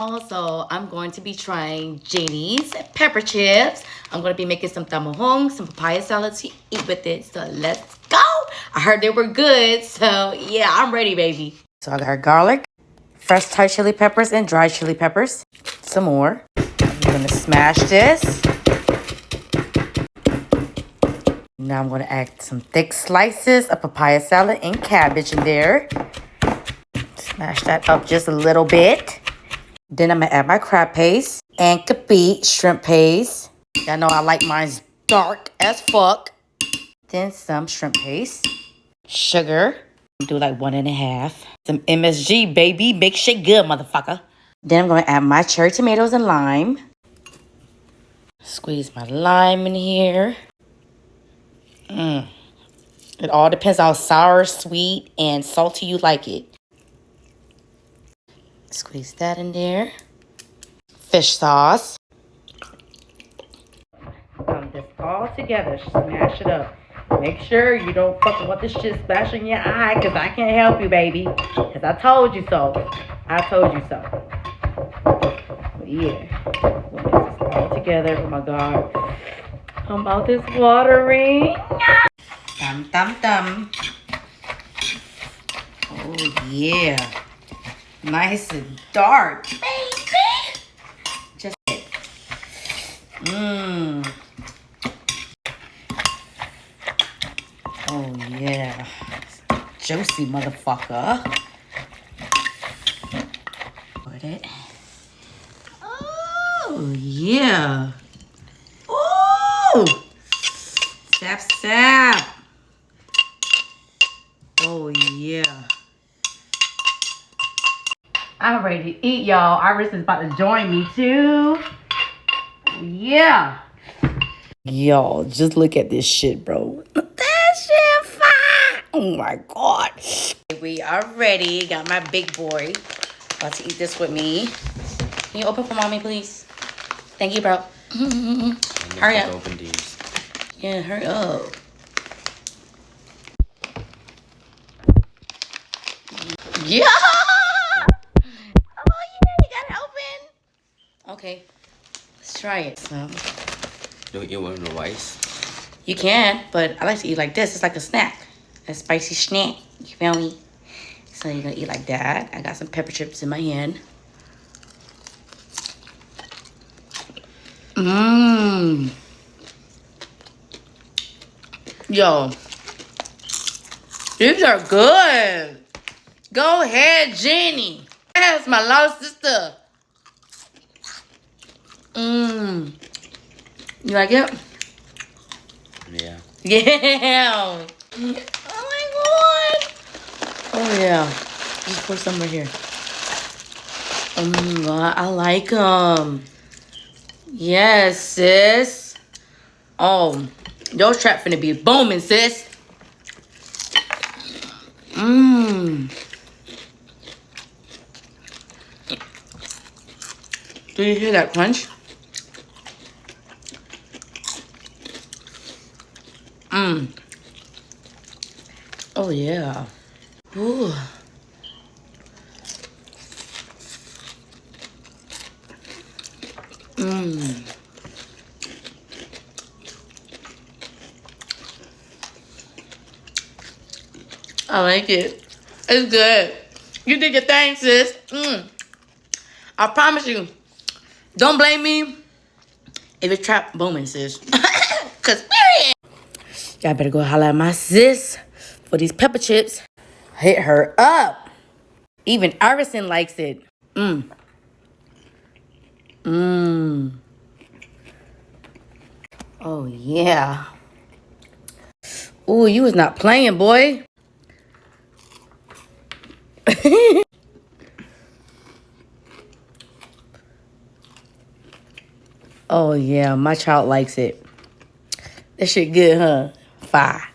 Also, I'm going to be trying Janie's pepper chips. I'm going to be making some tamahong, some papaya salad to eat with it. So let's go. I heard they were good. So yeah, I'm ready, baby. So I got garlic, fresh Thai chili peppers, and dried chili peppers. Some more. I'm going to smash this. Now I'm going to add some thick slices of papaya salad and cabbage in there. Smash that up just a little bit. Then I'm going to add my crab paste and capi shrimp paste. Y'all know I like mine dark as fuck. Then some shrimp paste. Sugar. Do like 1.5. Some MSG, baby. Make shit good, motherfucker. Then I'm going to add my cherry tomatoes and lime. Squeeze my lime in here. It all depends on how sour, sweet, and salty you like it. Squeeze that in there. Fish sauce. This all together. Smash it up. Make sure you don't fucking want this shit splashing your eye, because I can't help you, baby. Because I told you so. I told you so. But yeah. We'll mix this all together. Oh my God. My mouth is watering. Dum dum dum. Oh yeah. Nice and dark, baby. Just oh yeah. Juicy motherfucker. Put it. Oh yeah. Oh. Sap sap. Oh yeah. I'm ready to eat, y'all. Iris is about to join me too. Yeah. Y'all, just look at this shit, bro. That shit fire. Oh my God. We are ready. Got my big boy. About to eat this with me. Can you open for mommy, please? Thank you, bro. Hurry up. Open these. Yeah, hurry up. Yeah. Oh yeah, you got it open. Okay, let's try it. So. Don't you want the rice? You can, but I like to eat like this. It's like a snack, a spicy snack. You feel me? So you're gonna eat like that. I got some pepper chips in my hand. Yo, these are good. Go ahead, Jenny. That's my little sister. You like it? Yeah. Yeah. Oh my God. Oh yeah. Just pour some right here. Oh my God, I like them. Yes, sis. Oh, your trap finna be booming, sis. Do you hear that crunch? Oh yeah. Ooh. I like it. It's good. You did your thing, sis. I promise you. Don't blame me if it's trap booming, sis. Cause period. Y'all better go holler at my sis for these pepper chips. Hit her up. Even Irison likes it. Oh yeah. Ooh, you was not playing, boy. Oh yeah, my child likes it. That shit good, huh? Fire.